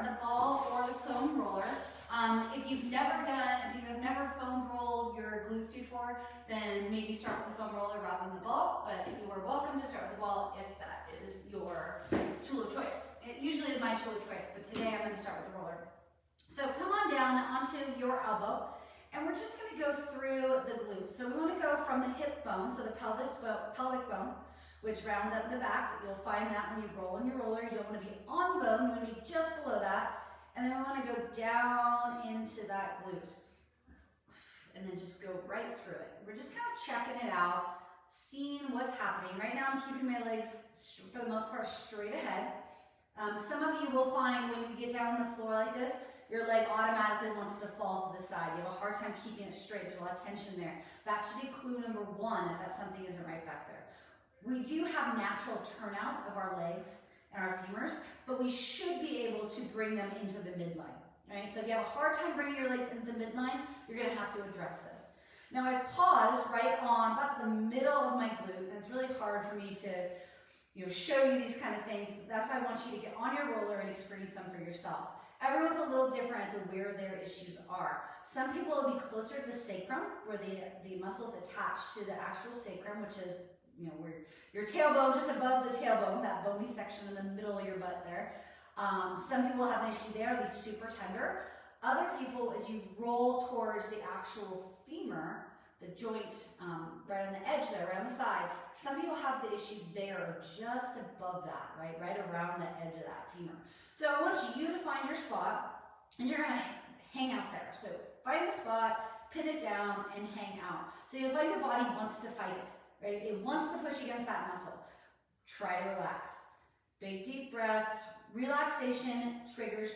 the ball or the foam roller. If you've never foam rolled your glutes before, then maybe start with the foam roller rather than the ball, but you are welcome to start with the ball if that is your tool of choice. It usually is my tool of choice, but today I'm going to start with the roller. So come on down onto your elbow, and we're just going to go through the glute. So we want to go from the hip bone, so the pelvic bone, which rounds up the back. You'll find that when you roll on your roller, you don't want to be on the bone, you want to be just below that. And then we want to go down into that glute. And then just go right through it. We're just kind of checking it out, seeing what's happening. Right now I'm keeping my legs, for the most part, straight ahead. Some of you will find when you get down on the floor like this, your leg automatically wants to fall to the side. You have a hard time keeping it straight. There's a lot of tension there. That should be clue number one if that something isn't right back there. We do have natural turnout of our legs and our femurs, but we should be able to bring them into the midline, right? So if you have a hard time bringing your legs into the midline, you're gonna have to address this. Now I've paused right on about the middle of my glute, and it's really hard for me to show you these kind of things. That's why I want you to get on your roller and experience them for yourself. Everyone's a little different as to where their issues are. Some people will be closer to the sacrum, where the muscles attached to the actual sacrum, which is where your tailbone, just above the tailbone, that bony section in the middle of your butt there. Some people have an issue there, it'll be super tender. Other people, as you roll towards the actual femur, the joint right on the edge there, right on the side, some people have the issue there, just above that, right around the edge of that femur. So I want you to find your spot, and you're gonna hang out there. So find the spot, pin it down, and hang out. So you'll find your body wants to fight it. Right? It wants to push against that muscle. Try to relax. Big deep breaths. Relaxation triggers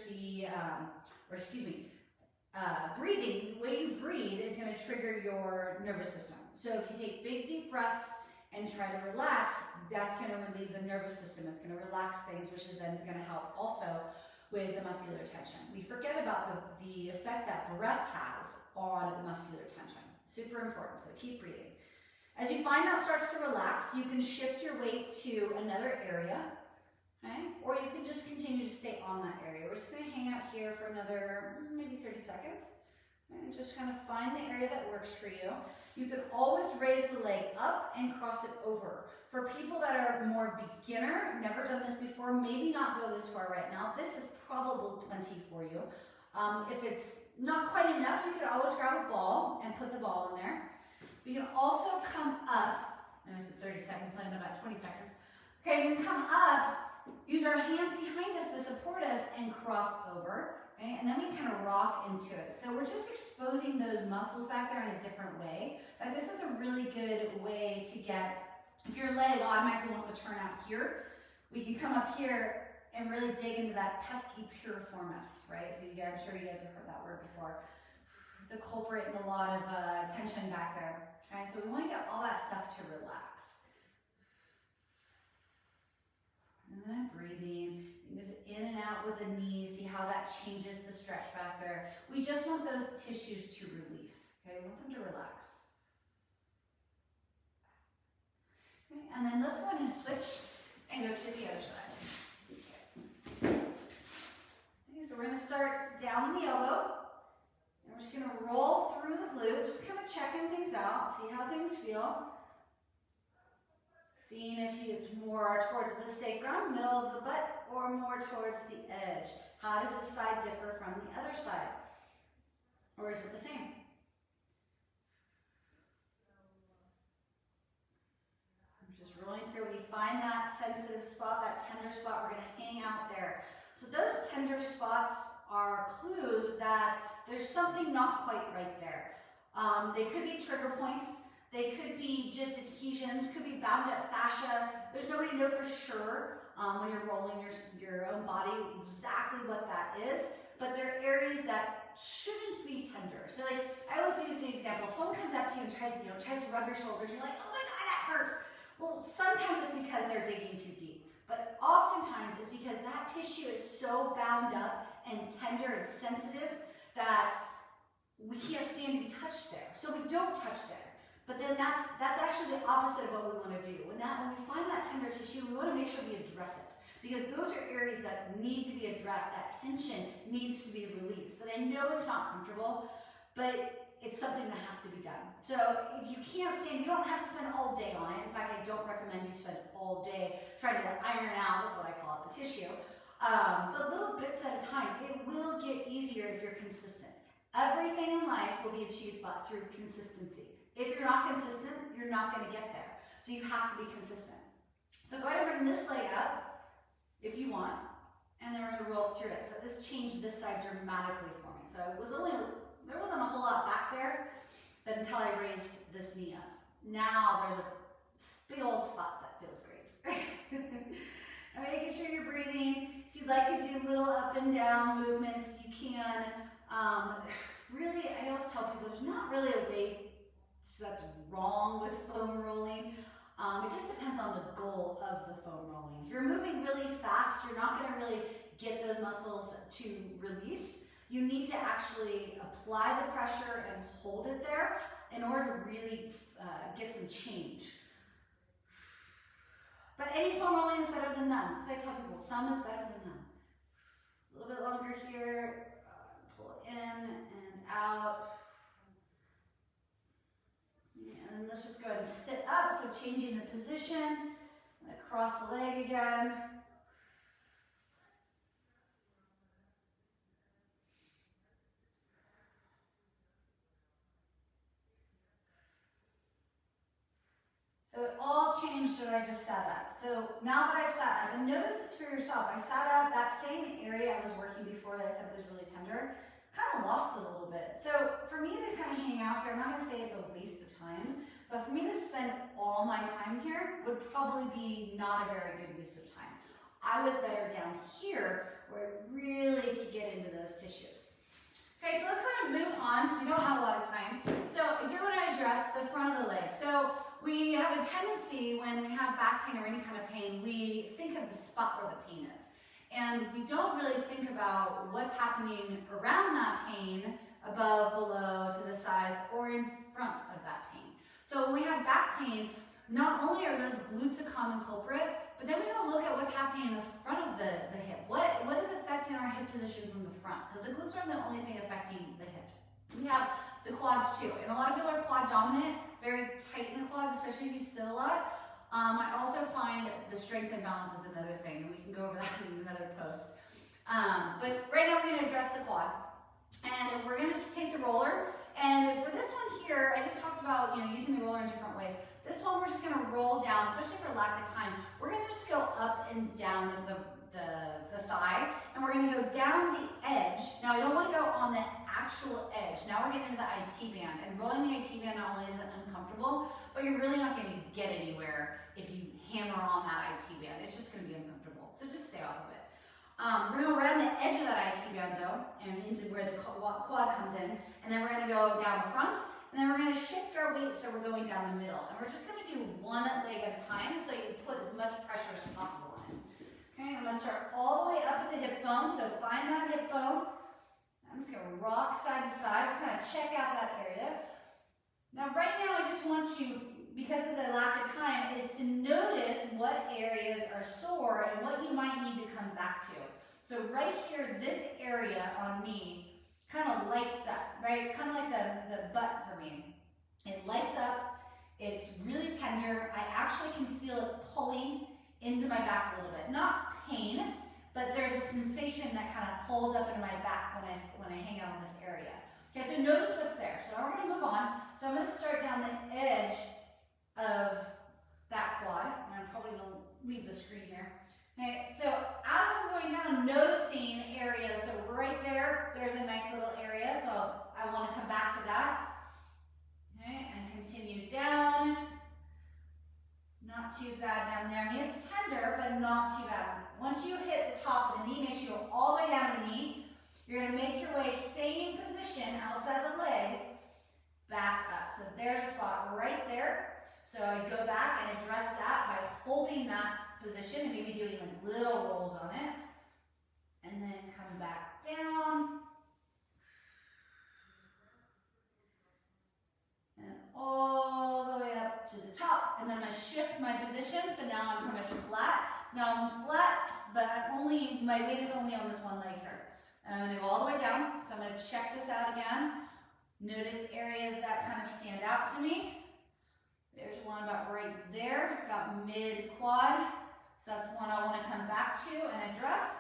breathing. The way you breathe is going to trigger your nervous system. So if you take big deep breaths and try to relax, that's going to relieve the nervous system. It's going to relax things, which is then going to help also with the muscular tension. We forget about the effect that breath has on muscular tension. Super important. So keep breathing. As you find that starts to relax, you can shift your weight to another area, okay? Or you can just continue to stay on that area. We're just going to hang out here for another maybe 30 seconds. And just kind of find the area that works for you. You can always raise the leg up and cross it over. For people that are more beginner, never done this before, maybe not go this far right now, this is probably plenty for you. If it's not quite enough, you could always grab a ball and put the ball in there. We can also come up, and I said 30 seconds, so I'm about 20 seconds. Okay, we can come up, use our hands behind us to support us, and cross over, okay? And then we kind of rock into it. So we're just exposing those muscles back there in a different way. But this is a really good way to get, if your leg automatically wants to turn out here, we can come up here and really dig into that pesky piriformis, right? So I'm sure you guys have heard that word before. It's a culprit and a lot of tension back there. Okay, so we want to get all that stuff to relax. And then I'm breathing. You can just in and out with the knees. See how that changes the stretch back there. We just want those tissues to release. Okay, we want them to relax. Okay, and then let's go ahead and switch and go to the other side. Okay, so we're going to start down on the elbow. And we're just going to roll through the glute, just kind of checking things out, see how things feel. Seeing if it's more towards the sacrum, middle of the butt, or more towards the edge. How does this side differ from the other side? Or is it the same? I'm just rolling through. When you find that sensitive spot, that tender spot, we're going to hang out there. So those tender spots are clues that there's something not quite right there. They could be trigger points. They could be just adhesions, could be bound up fascia. There's no way to know for sure when you're rolling your own body exactly what that is, but there are areas that shouldn't be tender. So like, I always use the example, if someone comes up to you and tries to rub your shoulders, and you're like, oh my God, that hurts. Well, sometimes it's because they're digging too deep, but oftentimes it's because that tissue is so bound up and tender and sensitive that we can't stand to be touched there. So we don't touch there. But then that's actually the opposite of what we want to do. When we find that tender tissue, we want to make sure we address it. because those are areas that need to be addressed. That tension needs to be released. And I know it's not comfortable, but it's something that has to be done. So if you can't stand, you don't have to spend all day on it. In fact, I don't recommend you spend all day trying to iron out, is what I call it, the tissue. But little bits at a time. It will get easier if you're consistent. Everything in life will be achieved through consistency. If you're not consistent, you're not going to get there. So you have to be consistent. So go ahead and bring this leg up if you want, and then we're going to roll through it. So this changed this side dramatically for me. So there wasn't a whole lot back there, but until I raised this knee up. Now there's a big old spot that feels great. And making sure you're breathing. If you'd like to do little up and down movements, you can. Really, I always tell people there's not really a way that's wrong with foam rolling. It just depends on the goal of the foam rolling. If you're moving really fast, you're not going to really get those muscles to release. You need to actually apply the pressure and hold it there in order to really get some change. But any foam rolling is better than none. So I tell people some is better than none. A little bit longer here. Pull it in and out. And let's just go ahead and sit up. So changing the position. I'm going to cross the leg again. So it all changed when I just sat up. So now that I sat up, and notice this for yourself, I sat up, that same area I was working before that I said was really tender, kind of lost it a little bit. So for me to kind of hang out here, I'm not going to say it's a waste of time, but for me to spend all my time here would probably be not a very good use of time. I was better down here where it really could get into those tissues. Okay, so let's kind of move on. We don't have a lot of time. So I do want to address the front of the leg. So we have a tendency when we have back pain or any kind of pain, we think of the spot where the pain is. And we don't really think about what's happening around that pain, above, below, to the sides, or in front of that pain. So when we have back pain, not only are those glutes a common culprit, but then we got to look at what's happening in the front of the hip. What is affecting our hip position from the front? Because the glutes aren't the only thing affecting the hip. We have the quads too. And a lot of people are quad dominant, very tight in the quads, especially if you sit a lot. I also find the strength and balance is another thing, and we can go over that in another post. But right now we're going to address the quad. And we're going to just take the roller. And for this one here, I just talked about using the roller in different ways. This one we're just going to roll down, especially for lack of time. We're going to just go up and down the thigh, and we're going to go down the edge. Now, I don't want to go on the actual edge. Now we're getting into the IT band, and rolling the IT band not only is it uncomfortable, but you're really not going to get anywhere if you hammer on that IT band. It's just going to be uncomfortable, so just stay off of it. We're going to go right on the edge of that IT band, though, and into where the quad comes in, and then we're going to go down the front, and then we're going to shift our weight so we're going down the middle, and we're just going to do one leg at a time so you put as much pressure as possible on it. Okay, I'm going to start all the way up at the hip bone, so find that hip bone. I'm just going to rock side to side, just kind of check out that area. Now right now I just want you, because of the lack of time, is to notice what areas are sore and what you might need to come back to. So right here, this area on me kind of lights up, right? It's kind of like the butt for me. It lights up, it's really tender. I actually can feel it pulling into my back a little bit. Not pain, but there's a sensation that kind of pulls up into my back when I hang out on this area. Okay, so notice what's there. So now we're going to move on. So I'm going to start down the edge of that quad, and I'm probably going to leave the screen here. Okay, so as I'm going down, I'm noticing areas. So right there, there's a nice little area. So I want to come back to that. Okay, and continue down. Not too bad down there. I mean, it's tender, but not too bad. Once you hit the top of the knee, make sure you go all the way down the knee. You're going to make your way, same position outside the leg, back up. So there's a spot right there. So I go back and address that by holding that position and maybe doing like little rolls on it. And then come back down. And all the way up to the top. And then I'm going to shift my position. So now I'm pretty much flat. Now I'm flat, but my weight is only on this one leg here. And I'm gonna go all the way down, so I'm gonna check this out again. Notice areas that kind of stand out to me. There's one about right there, about mid-quad. So that's one I want to come back to and address.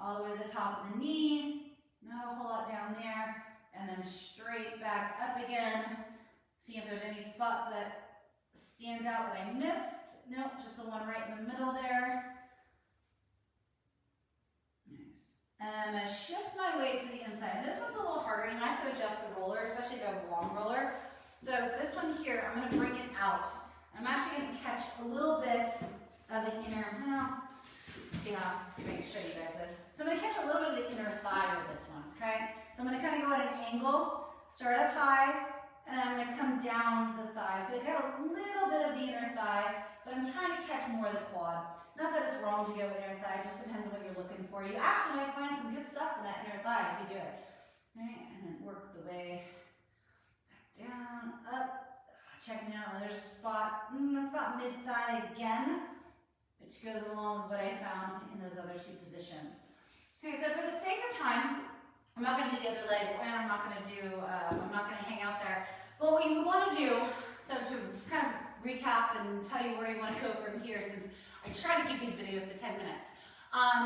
All the way to the top of the knee. Not a whole lot down there. And then straight back up again. See if there's any spots that stand out that I missed. Nope, just the one right in the middle there. Nice. And I'm going to shift my weight to the inside. And this one's a little harder. You might have to adjust the roller, especially if you have a long roller. So for this one here, I'm going to bring it out. I'm actually going to catch a little bit of the inner, well, see if I can show you guys this. So I'm going to catch a little bit of the inner thigh with this one, okay? So I'm going to kind of go at an angle, start up high, and I'm going to come down the thigh. So I got a little bit of the inner thigh, but I'm trying to catch more of the quad. Not that it's wrong to go inner thigh, it just depends on what you're looking for. You actually might find some good stuff in that inner thigh if you do it. Okay, and then work the way back down, up. Checking out, there's a spot, that's about mid-thigh again, which goes along with what I found in those other two positions. Okay, so for the sake of time, I'm not going to do the other leg, and I'm not going to hang out there. But what you would want to do, so to kind of recap and tell you where you want to go from here, since I try to keep these videos to 10 minutes.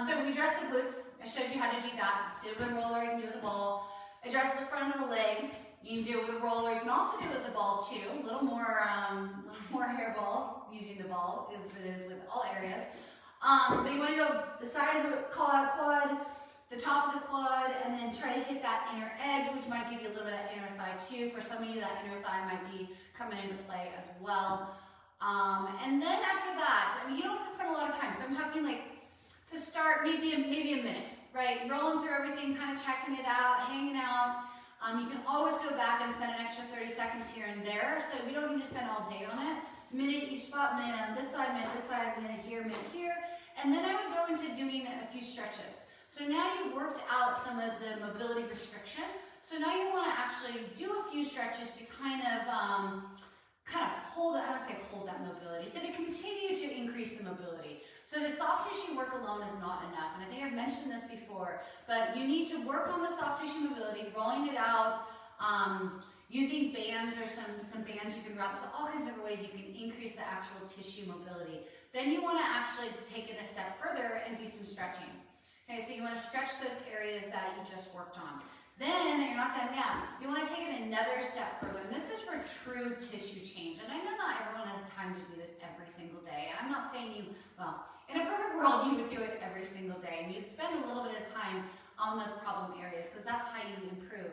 So we addressed the glutes. I showed you how to do that. Did it with a roller, you can do it with a ball. Address the front of the leg. You can do it with a roller. You can also do it with the ball too. A little more hairball using the ball as it is with all areas. But you want to go the side of the quad, the top of the quad, and then try to hit that inner edge, which might give you a little bit of that inner thigh too. For some of you, that inner thigh might be coming into play as well. And then after that, I mean, you don't have to spend a lot of time. So I'm talking like to start maybe a minute, right? Rolling through everything, kind of checking it out, hanging out. You can always go back and spend an extra 30 seconds here and there, so we don't need to spend all day on it. Minute each spot, minute on this side, minute here, and then I would go into doing a few stretches. So now you worked out some of the mobility restriction, so now you want to actually do a few stretches to kind of hold, I don't want to say hold that mobility, so to continue to increase the mobility. So the soft tissue work alone is not enough, and I think I've mentioned this before, but you need to work on the soft tissue mobility, rolling it out, using bands. There's some bands you can wrap, so all kinds of different ways you can increase the actual tissue mobility. Then you want to actually take it a step further and do some stretching. Okay, so you want to stretch those areas that you just worked on. Then, you're not done yet, you want to take it another step further, and this is for true tissue change. And I know not everyone has time to do this every single day, and I'm not saying you, well, in a perfect world, you would do it every single day, and you'd spend a little bit of time on those problem areas, because that's how you improve.